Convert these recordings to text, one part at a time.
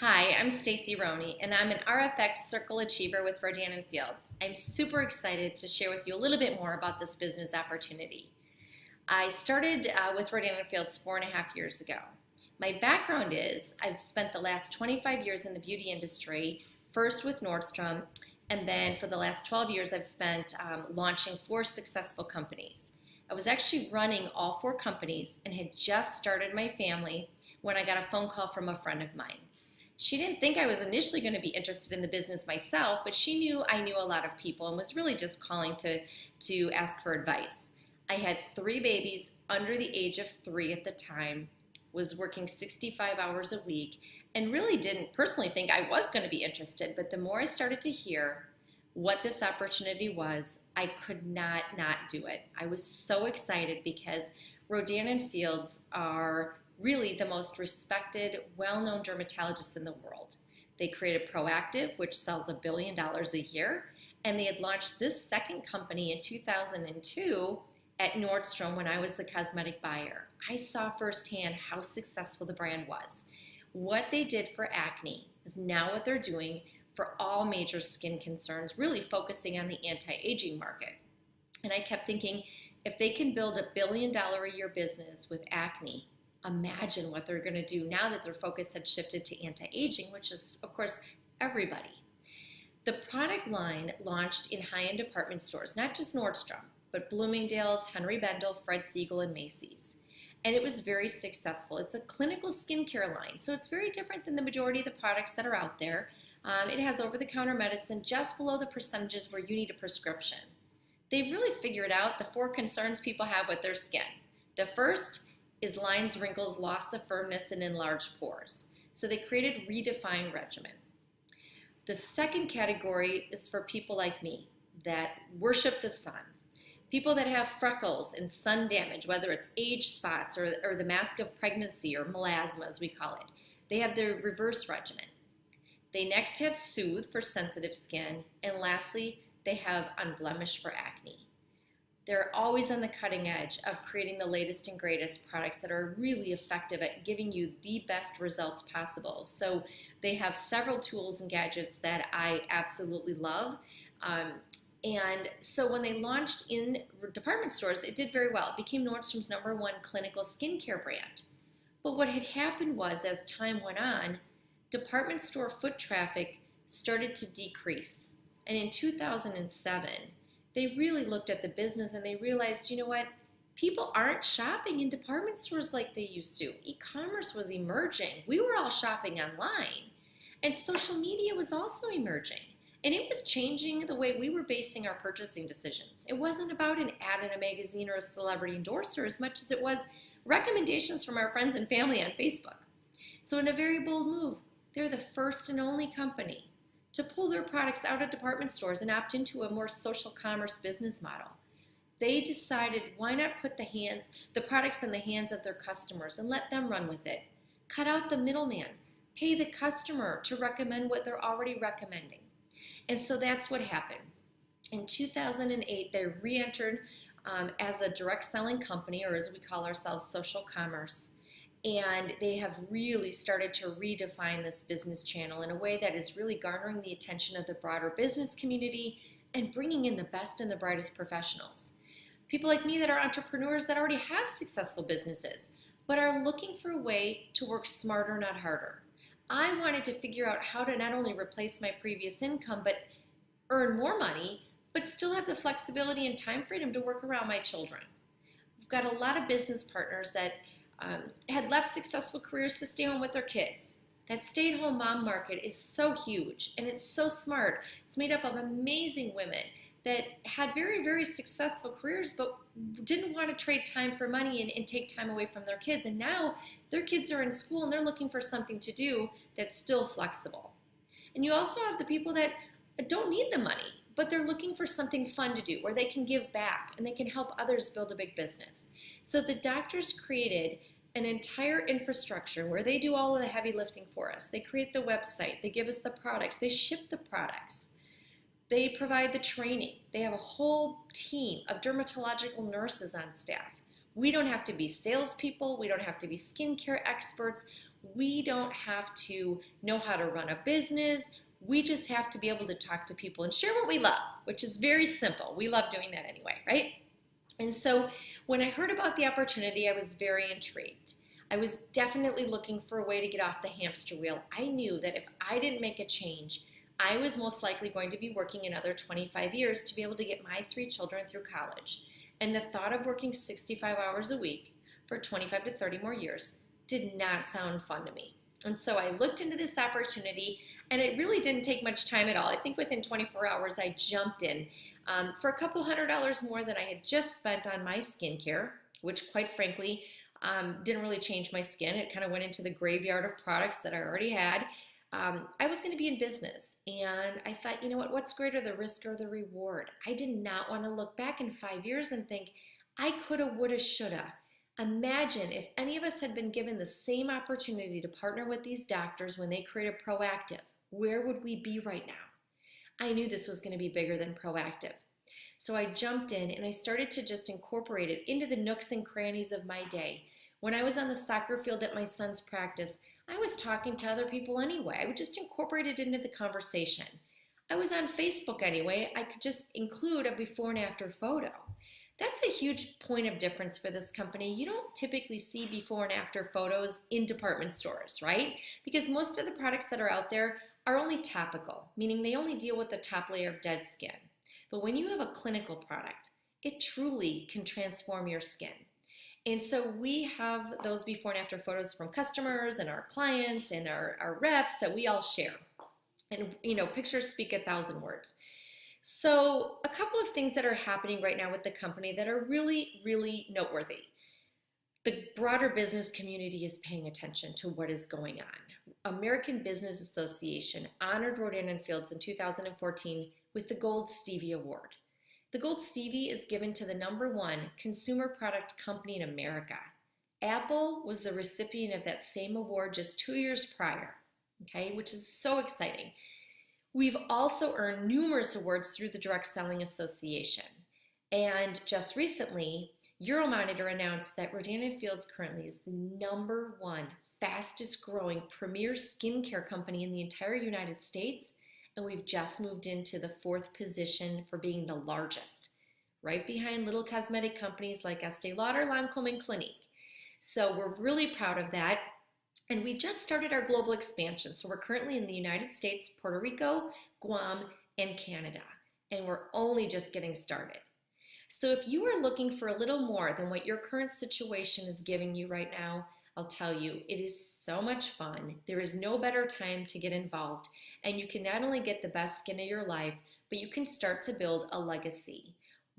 Hi, I'm Stacey Roney, and I'm an RFX Circle Achiever with Rodan Fields. I'm super excited to share with you a little bit more about this business opportunity. I started with Rodan Fields 4.5 years ago. My background is I've spent the last 25 years in the beauty industry, first with Nordstrom, and then for the last 12 years I've spent launching 4 successful companies. I was actually running all 4 companies and had just started my family when I got a phone call from a friend of mine. She didn't think I was initially going to be interested in the business myself, but she knew I knew a lot of people and was really just calling to ask for advice. I had 3 babies under the age of 3 at the time, was working 65 hours a week, and really didn't personally think I was going to be interested. But the more I started to hear what this opportunity was, I could not do it. I was so excited because Rodan Fields are really the most respected, well-known dermatologists in the world. They created Proactive, which sells $1 billion a year, and they had launched this second company in 2002 at Nordstrom when I was the cosmetic buyer. I saw firsthand how successful the brand was. What they did for acne is now what they're doing for all major skin concerns, really focusing on the anti-aging market. And I kept thinking, if they can build $1 billion a year business with acne, imagine what they're going to do now that their focus had shifted to anti-aging, which is, of course, everybody. The product line launched in high-end department stores, not just Nordstrom, but Bloomingdale's, Henry Bendel, Fred Segal, and Macy's. And it was very successful. It's a clinical skincare line, so it's very different than the majority of the products that are out there. It has over-the-counter medicine just below the percentages where you need a prescription. They've really figured out the 4 concerns people have with their skin. The first is lines, wrinkles, loss of firmness, and enlarged pores. So they created Redefine Regimen. The second category is for people like me that worship the sun. People that have freckles and sun damage, whether it's age spots or the mask of pregnancy or melasma as we call it. They have the Reverse Regimen. They next have Soothe for sensitive skin. And lastly, they have Unblemished for acne. They're always on the cutting edge of creating the latest and greatest products that are really effective at giving you the best results possible. So they have several tools and gadgets that I absolutely love. And so when they launched in department stores, it did very well. It became Nordstrom's #1 clinical skincare brand. But what had happened was, as time went on, department store foot traffic started to decrease. And in 2007, they really looked at the business and they realized, you know what? People aren't shopping in department stores like they used to. E-commerce was emerging. We were all shopping online. And social media was also emerging. And it was changing the way we were basing our purchasing decisions. It wasn't about an ad in a magazine or a celebrity endorser as much as it was recommendations from our friends and family on Facebook. So in a very bold move, they're the first and only company to pull their products out of department stores and opt into a more social commerce business model. They decided, why not put the products in the hands of their customers and let them run with it? Cut out the middleman. Pay the customer to recommend what they're already recommending. And so that's what happened. In 2008, they re-entered as a direct selling company, or as we call ourselves, social commerce. And they have really started to redefine this business channel in a way that is really garnering the attention of the broader business community and bringing in the best and the brightest professionals. People like me that are entrepreneurs that already have successful businesses, but are looking for a way to work smarter, not harder. I wanted to figure out how to not only replace my previous income, but earn more money, but still have the flexibility and time freedom to work around my children. I've got a lot of business partners that had left successful careers to stay home with their kids. That stay-at-home mom market is so huge, and it's so smart. It's made up of amazing women that had very, very successful careers, but didn't want to trade time for money and take time away from their kids. And now their kids are in school, and they're looking for something to do that's still flexible. And you also have the people that don't need the money, but they're looking for something fun to do where they can give back and they can help others build a big business. So the doctors created an entire infrastructure where they do all of the heavy lifting for us. They create the website, they give us the products, they ship the products, they provide the training. They have a whole team of dermatological nurses on staff. We don't have to be salespeople, we don't have to be skincare experts. We don't have to know how to run a business. We just have to be able to talk to people and share what we love, which is very simple. We love doing that anyway, right? And so when I heard about the opportunity, I was very intrigued. I was definitely looking for a way to get off the hamster wheel. I knew that if I didn't make a change, I was most likely going to be working another 25 years to be able to get my 3 children through college. And the thought of working 65 hours a week for 25 to 30 more years did not sound fun to me. And so I looked into this opportunity, and it really didn't take much time at all. I think within 24 hours, I jumped in for a couple $100 more than I had just spent on my skincare, which quite frankly didn't really change my skin. It kind of went into the graveyard of products that I already had. I was going to be in business, and I thought, you know what, what's greater, the risk or the reward? I did not want to look back in 5 years and think, I coulda, woulda, shoulda. Imagine if any of us had been given the same opportunity to partner with these doctors when they created Proactive. Where would we be right now? I knew this was going to be bigger than Proactive. So I jumped in and I started to just incorporate it into the nooks and crannies of my day. When I was on the soccer field at my son's practice, I was talking to other people anyway. I would just incorporate it into the conversation. I was on Facebook anyway. I could just include a before and after photo. That's a huge point of difference for this company. You don't typically see before and after photos in department stores, right? Because most of the products that are out there are only topical, meaning they only deal with the top layer of dead skin. But when you have a clinical product, it truly can transform your skin. And so we have those before and after photos from customers and our clients and our reps that we all share. And pictures speak 1,000 words. So a couple of things that are happening right now with the company that are really, really noteworthy. The broader business community is paying attention to what is going on. American Business Association honored Rodan Fields in 2014 with the Gold Stevie Award. The Gold Stevie is given to the #1 consumer product company in America. Apple was the recipient of that same award just 2 years prior, okay, which is so exciting. We've also earned numerous awards through the Direct Selling Association. And just recently, Euromonitor announced that Rodan Fields currently is the #1 fastest growing premier skincare company in the entire United States. And we've just moved into the 4th position for being the largest, right behind little cosmetic companies like Estee Lauder, Lancome, and Clinique. So we're really proud of that. And we just started our global expansion. So we're currently in the United States, Puerto Rico, Guam, and Canada. And we're only just getting started. So if you are looking for a little more than what your current situation is giving you right now, I'll tell you, it is so much fun. There is no better time to get involved. And you can not only get the best skin of your life, but you can start to build a legacy.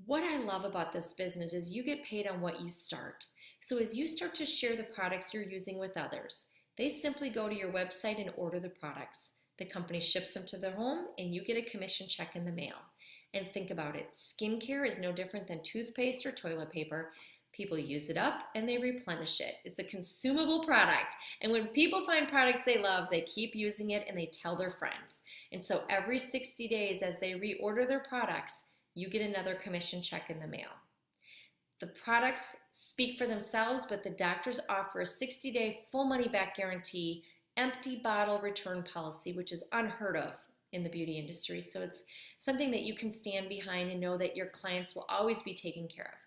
What I love about this business is you get paid on what you start. So as you start to share the products you're using with others, they simply go to your website and order the products. The company ships them to their home and you get a commission check in the mail. And think about it, skincare is no different than toothpaste or toilet paper. People use it up and they replenish it. It's a consumable product. And when people find products they love, they keep using it and they tell their friends. And so every 60 days as they reorder their products, you get another commission check in the mail. The products speak for themselves, but the doctors offer a 60-day full money back guarantee, empty bottle return policy, which is unheard of in the beauty industry. So it's something that you can stand behind and know that your clients will always be taken care of.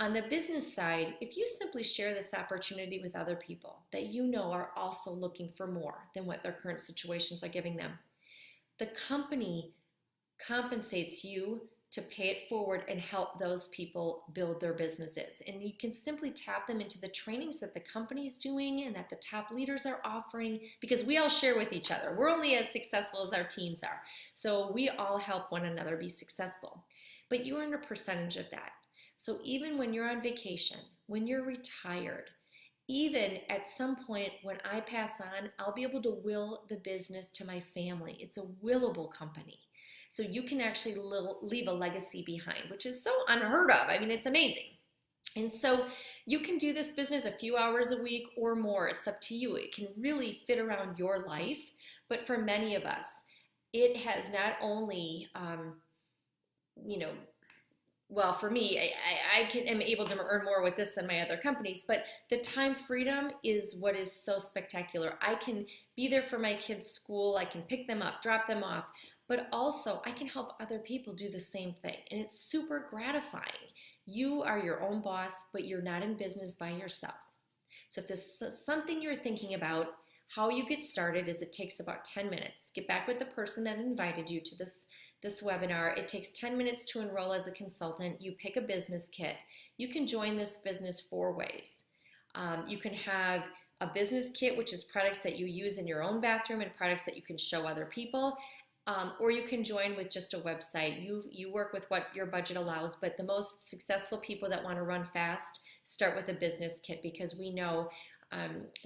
On the business side, if you simply share this opportunity with other people that you know are also looking for more than what their current situations are giving them, the company compensates you to pay it forward and help those people build their businesses. And you can simply tap them into the trainings that the company's doing and that the top leaders are offering, because we all share with each other. We're only as successful as our teams are. So we all help one another be successful. But you earn a percentage of that. So even when you're on vacation, when you're retired, even at some point when I pass on, I'll be able to will the business to my family. It's a willable company. So you can actually leave a legacy behind, which is so unheard of. I mean, it's amazing. And so you can do this business a few hours a week or more. It's up to you. It can really fit around your life. But for many of us, it has not only, well, for me, am able to earn more with this than my other companies, but the time freedom is what is so spectacular. I can be there for my kids' school, I can pick them up, drop them off, but also I can help other people do the same thing, and it's super gratifying. You are your own boss, but you're not in business by yourself. So if this is something you're thinking about, how you get started is it takes about 10 minutes. Get back with the person that invited you to this webinar. It takes 10 minutes to enroll as a consultant. You pick a business kit. You can join this business 4 ways. You can have a business kit, which is products that you use in your own bathroom and products that you can show other people. Or you can join with just a website. You work with what your budget allows, but the most successful people that want to run fast start with a business kit, because we know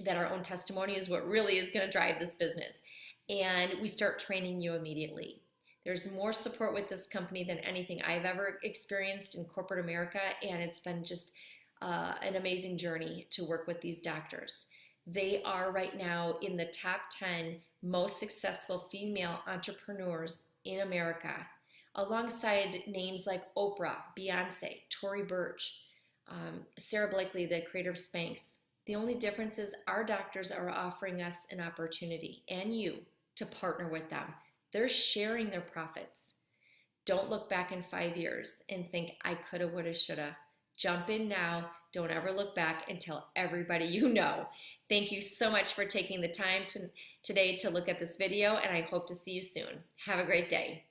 that our own testimony is what really is going to drive this business. And we start training you immediately. There's more support with this company than anything I've ever experienced in corporate America, and it's been just an amazing journey to work with these doctors. They are right now in the top 10 most successful female entrepreneurs in America, alongside names like Oprah, Beyonce, Tory Burch, Sarah Blakely, the creator of Spanx. The only difference is our doctors are offering us an opportunity, and you, to partner with them. They're sharing their profits. Don't look back in 5 years and think, I coulda, woulda, shoulda. Jump in now. Don't ever look back and tell everybody you know. Thank you so much for taking the time today to look at this video, and I hope to see you soon. Have a great day.